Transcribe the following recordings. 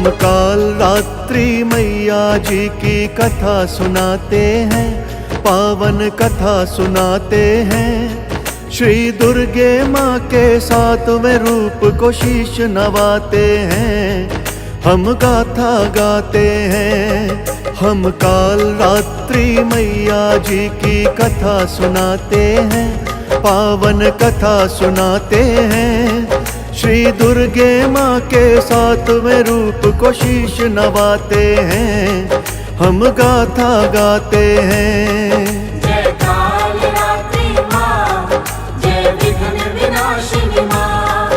हम काल रात्रि मैया जी की कथा सुनाते हैं, पावन कथा सुनाते हैं। श्री दुर्गे माँ के 7वें रूप को शीश नवाते हैं, हम गाथा गाते हैं। हम काल रात्रि मैया जी की कथा सुनाते हैं, पावन कथा सुनाते हैं। श्री दुर्गे माँ के 7वें रूप को शीश नवाते हैं, हम गाथा गाते हैं। जय काल रात्रि माँ, जय विघ्न विनाशिनी माँ।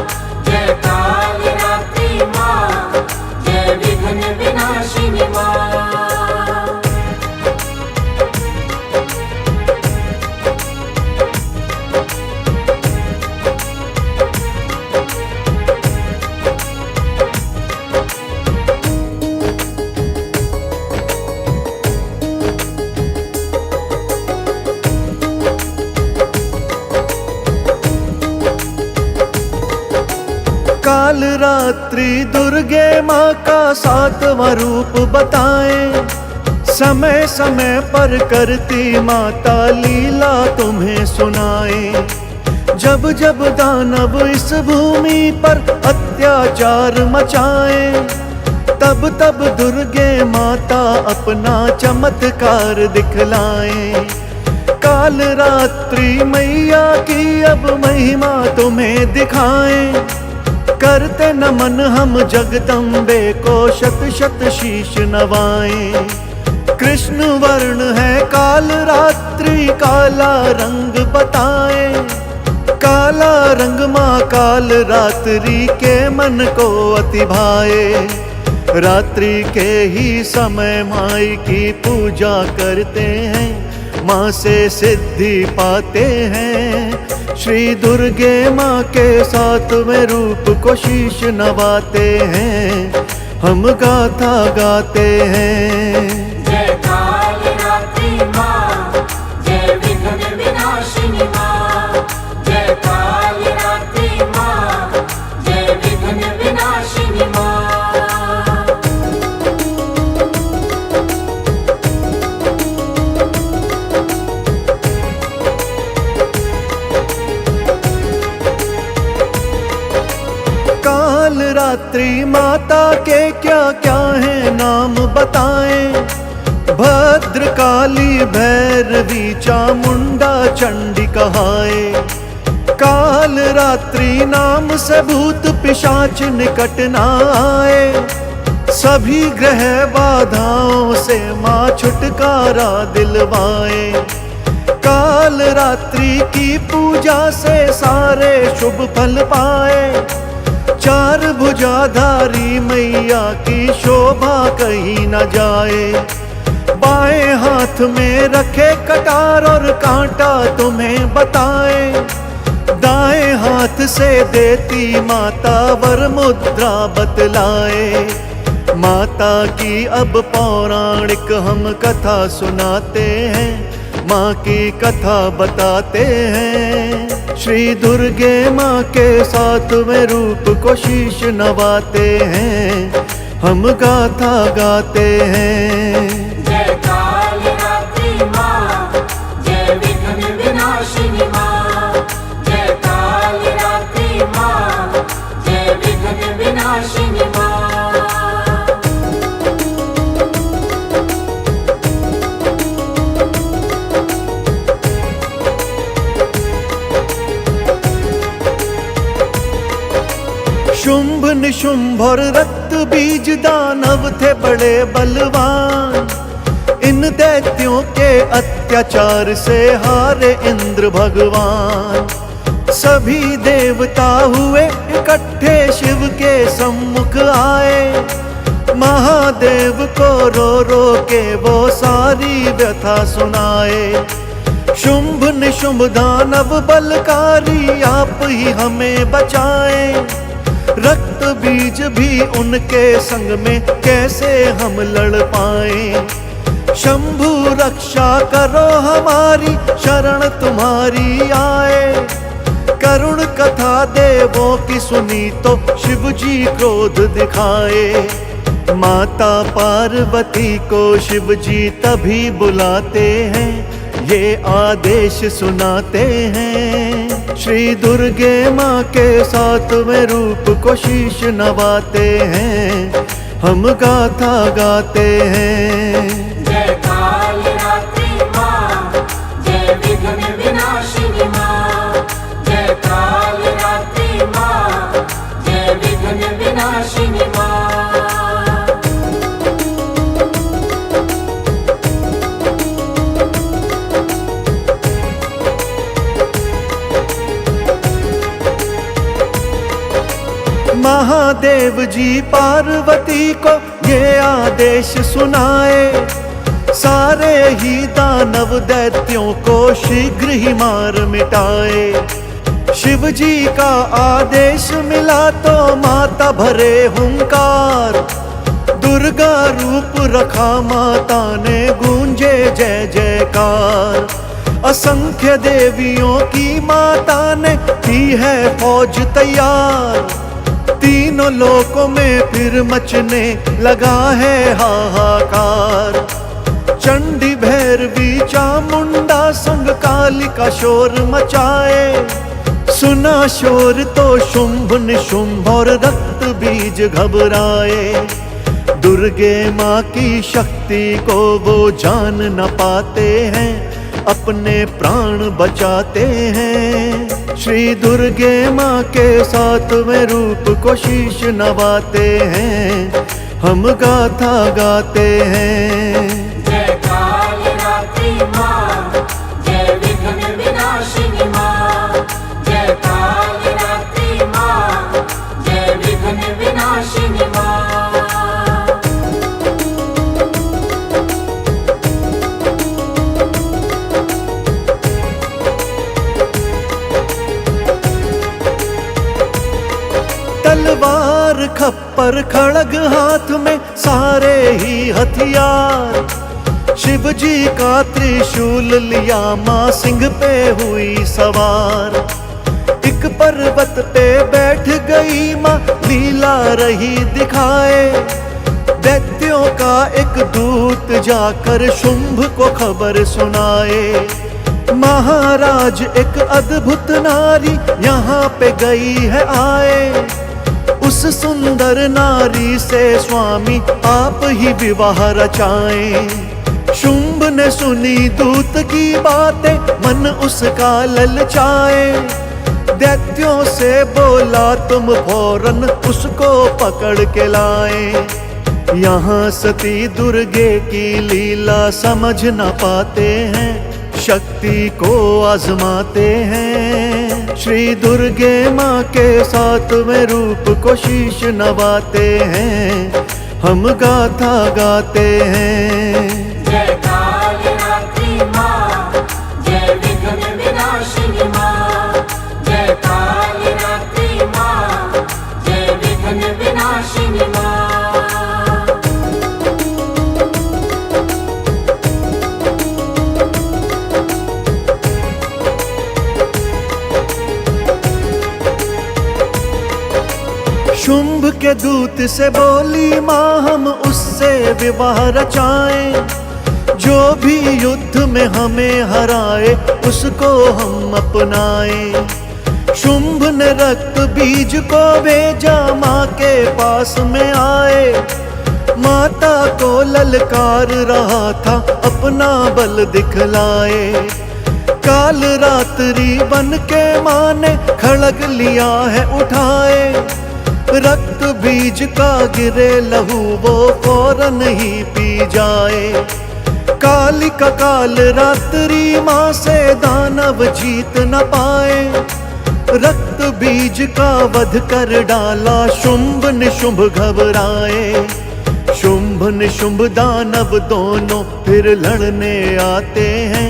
जय काल रात्रि माँ, जय विघ्न विनाशिनी माँ। काल रात्रि दुर्गे माँ का 7वां रूप बताएं, समय समय पर करती माता लीला तुम्हें सुनाएं। जब जब दानव इस भूमि पर अत्याचार मचाएं, तब तब दुर्गे माता अपना चमत्कार दिखलाएं। काल रात्रि मैया की अब महिमा तुम्हें दिखाएं, करते नमन हम जगदम्बे को शत शत शीश नवाएं। कृष्ण वर्ण है काल रात्रि, काला रंग बताएं। काला रंग माँ काल रात्रि के मन को अति भाए। रात्रि के ही समय माई की पूजा करते हैं, माँ से सिद्धि पाते हैं। श्री दुर्गे माँ के 7वें रूप को शीश नवाते हैं, हम गाथा गाते हैं। जय काल रात्रि माँ, जय विघ्न विनाशिनी माँ। जय काल रात्रि माँ, जय विघ्न विनाशिनी माँ। काल रात्रि माता के क्या क्या है नाम बताएं। भद्रकाली, भैरवी, चामुंडा, चंडी कहाए। काल रात्रि नाम से भूत पिशाच निकट न आए। सभी ग्रह बाधाओं से माँ छुटकारा दिलवाए। काल रात्रि की पूजा से सारे शुभ फल पाए। 4 भुजाधारी मैया की शोभा कहीं न जाए। बाएं हाथ में रखे कटार और कांटा तुम्हें बताए। दाएं हाथ से देती माता वर मुद्रा बतलाए। माता की अब पौराणिक हम कथा सुनाते हैं, माँ की कथा बताते हैं। श्री दुर्गे माँ के 7वें रूप को शीश नवाते हैं, हम गाथा गाते हैं। जय काल रात्रि माँ, जय विघ्न विनाशिनी माँ। जय काल रात्रि माँ, जय विघ्न विनाशिनी माँ। शुंभ निशुंभ और रक्त बीज दानव थे बड़े बलवान। इन दैत्यों के अत्याचार से हारे इंद्र भगवान। सभी देवता हुए इकट्ठे शिव के सम्मुख आए। महादेव को रो रो के वो सारी व्यथा सुनाए। शुंभ निशुंभ दानव बलकारी, आप ही हमें बचाएं। रक्त बीज भी उनके संग में कैसे हम लड़ पाएं। शंभु रक्षा करो हमारी, शरण तुम्हारी आए। करुण कथा देवों की सुनी तो शिव जी क्रोध दिखाए। माता पार्वती को शिव जी तभी बुलाते हैं, ये आदेश सुनाते हैं। श्री दुर्गे माँ के सातवें रूप को शीश नवाते हैं, हम गाथा गाते हैं। जय काल रात्रि माँ, जय विघ्न विनाशिनी माँ। जय काल रात्रि माँ, जय विघ्न विनाशिनी माँ। महादेव जी पार्वती को ये आदेश सुनाए, सारे ही दानव दैत्यों को शीघ्र ही मार मिटाए। शिव जी का आदेश मिला तो माता भरे हुंकार, दुर्गा रूप रखा माता ने गूंजे जय जयकार। असंख्य देवियों की माता ने की है फौज तैयार, तीनों लोकों में फिर मचने लगा है हाहाकार। चंडी भैरवी चामुंडा संग कालिका शोर मचाए, सुना शोर तो शुंभ निशुंभ और रक्त बीज घबराए। दुर्गे माँ की शक्ति को वो जान न पाते हैं, अपने प्राण बचाते हैं। श्री दुर्गे माँ के सातवें रूप को शीश नवाते हैं, हम गाथा गाते हैं। जय काल रात्रि माँ, जय विघ्न विनाशिनी माँ। जय काल रात्रि माँ, जय विघ्न विनाशिनी माँ। तलवार खप्पर खड़ग हाथ में सारे ही हथियार, शिव जी का त्रिशूल लिया माँ सिंह पे हुई सवार। एक पर्वत पे बैठ गई माँ लीला रही दिखाए, दैत्यों का एक दूत जाकर शुंभ को खबर सुनाए। महाराज एक अद्भुत नारी यहाँ पे गई है आए, उस सुंदर नारी से स्वामी आप ही विवाह रचाएं। शुंभ ने सुनी दूत की बातें, मन उसका ललचाए। दैत्यों से बोला तुम फौरन उसको पकड़ के लाए। यहाँ सती दुर्गे की लीला समझ न पाते हैं, शक्ति को आजमाते हैं। श्री दुर्गे माँ के सातवें रूप को शीश नवाते हैं, हम गाथा गाते हैं। जय काल रात्रि माँ, जय विघ्न विनाशिनी माँ। जय काल रात्रि माँ, जय विघ्न विनाशिनी माँ। शुंभ के दूत से बोली माँ हम उससे विवाह रचाएं, जो भी युद्ध में हमें हराए उसको हम अपनाएं। शुंभ ने रक्त बीज को भेजा माँ के पास में आए, माता को ललकार रहा था अपना बल दिखलाए। काल रात्रि बन के माँ ने खड़ग लिया है उठाए, रक्त बीज का गिरे लहू वो फौरन ही पी जाए। कालिका काल रात्रि माँ से दानव जीत न पाए, रक्त बीज का वध कर डाला शुंभ निशुंभ घबराए। शुंभ निशुंभ दानव दोनों फिर लड़ने आते हैं,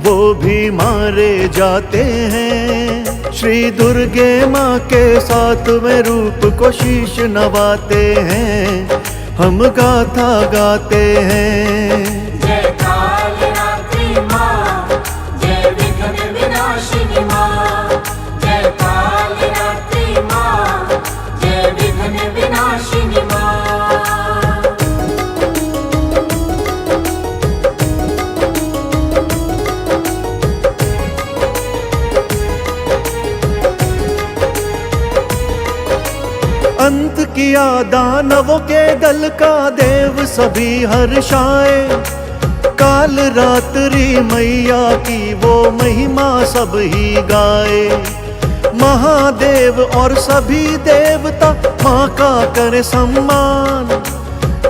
वो भी मारे जाते हैं। श्री दुर्गे माँ के सातवें रूप को शीश नवाते हैं, हम गाथा गाते हैं। जय काल रात्रि माँ, जय विघ्न विनाशिनी माँ। जय काल रात्रि माँ, जय विघ्न विनाशिनी माँ। किया दानवों के दल का देव सभी हर्षाए। काल रात्रि मैया की वो महिमा सब ही गाए। महादेव और सभी देवता माँ का करे सम्मान।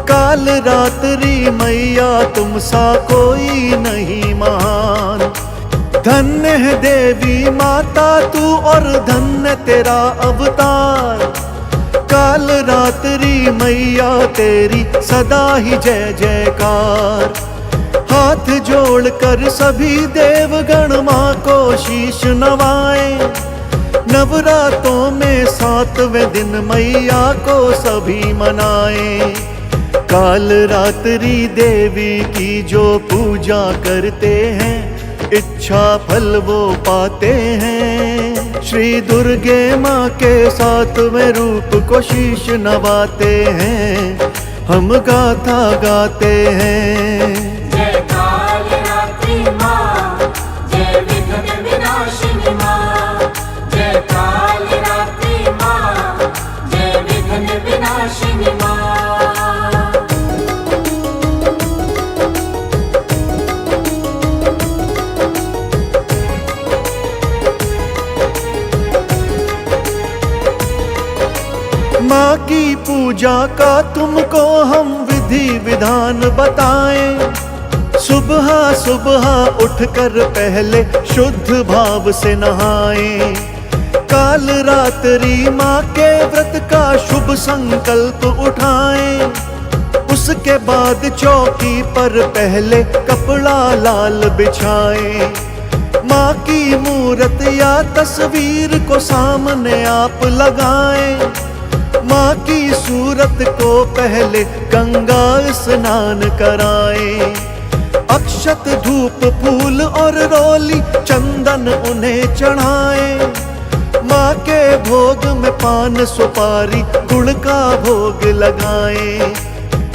काल रात्रि मैया तुम सा कोई नहीं महान। धन्य है देवी माता तू और धन्य तेरा अवतार। काल रात्रि मैया तेरी सदा ही जय जयकार। हाथ जोड़कर सभी देवगण माँ को शीश नवाएं। नवरातों में 7वें दिन मैया को सभी मनाएं। काल रात्रि देवी की जो पूजा करते हैं इच्छा फल वो पाते हैं। श्री दुर्गे माँ के 7वें रूप को शीश नवाते हैं। हम गाथा गाते हैं। जय काल रात्रि माँ, जय विघ्न विनाशिनी माँ। जय काल रात्रि माँ, जय विघ्न विनाशिनी माँ। माँ की पूजा का तुमको हम विधि विधान बताएं। सुबह सुबह उठकर पहले शुद्ध भाव से नहाएं। काल रात्रि माँ के व्रत का शुभ संकल्प उठाएं। उसके बाद चौकी पर पहले कपड़ा लाल बिछाएं। माँ की मूरत या तस्वीर को सामने आप लगाएं। माँ की सूरत को पहले गंगा स्नान कराएं। अक्षत धूप फूल और रोली चंदन उन्हें चढ़ाएं। माँ के भोग में पान सुपारी गुड़ का भोग लगाएं।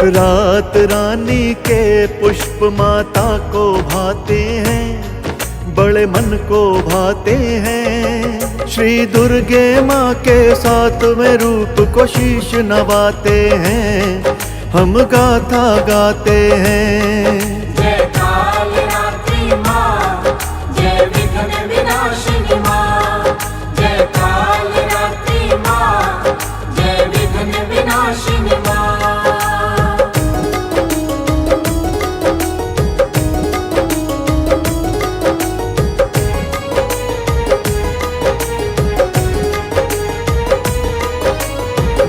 रात रानी के पुष्प माता को भाते हैं, बड़े मन को भाते हैं। श्री दुर्गे माँ के 7वें रूप को शीश नवाते हैं। हम गाथा गाते हैं। जय काल रात्रि माँ, जय विघ्न विनाशिनी माँ। जय काल रात्रि माँ, जय विघ्न विनाशिनी माँ।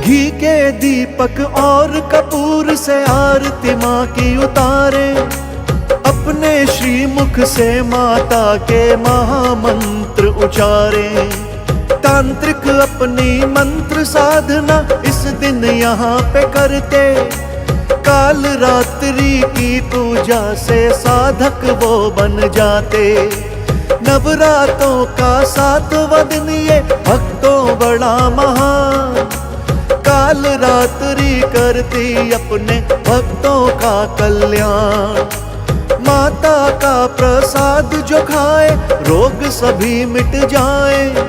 घी के दीपक और कपूर से आरती माँ की उतारे। अपने श्रीमुख से माता के महामंत्र उचारे। तांत्रिक अपनी मंत्र साधना इस दिन यहाँ पे करते। काल रात्रि की पूजा से साधक वो बन जाते। नवरातों का 7वां दिन ये भक्तों बड़ा महान। काल रात्रि करती अपने भक्तों का कल्याण। माता का प्रसाद जो खाए रोग सभी मिट जाए।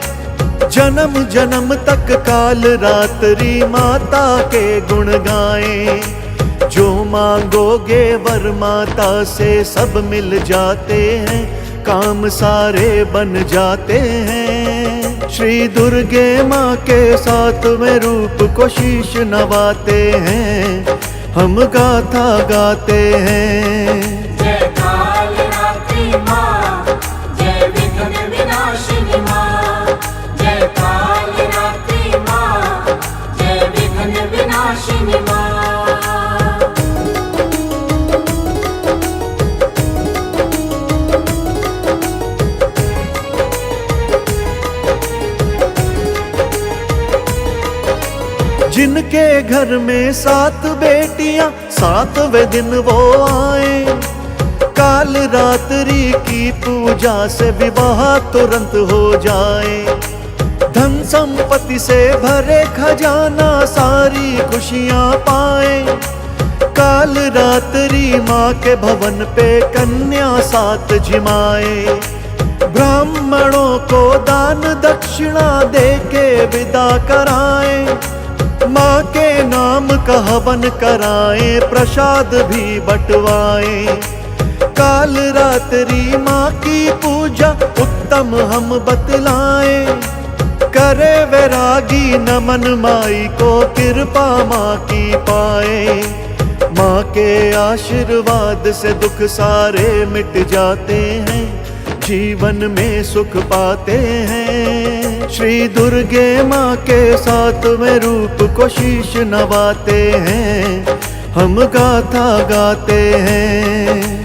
जन्म जन्म तक काल रात्रि माता के गुण गाए। जो मांगोगे वर माता से सब मिल जाते हैं। काम सारे बन जाते हैं। श्री दुर्गे माँ के 7वें रूप को शीश नवाते हैं। हम गाथा गाते हैं। जय काल रात्रि माँ, जय विघ्न विनाशिनी माँ। जय काल रात्रि माँ, जय विघ्न विनाशिनी माँ। जिनके घर में 7 बेटियां 7वें दिन वो आए। काल रात्रि की पूजा से विवाह तुरंत हो जाए। धन संपत्ति से भरे खजाना सारी खुशियां पाए। काल रात्रि माँ के भवन पे कन्या 7 जिमाए। ब्राह्मणों को दान दक्षिणा दे के विदा कराए। माँ के नाम का हवन कराएं, प्रसाद भी बंटवाएं। काल रात्रि माँ की पूजा उत्तम हम बतलाएं। करे वैरागी नमन माई को, कृपा माँ की पाए। माँ के आशीर्वाद से दुख सारे मिट जाते हैं, जीवन में सुख पाते हैं। श्री दुर्गे माँ के सातवें रूप को शीश नवाते हैं, हम गाथा गाते हैं।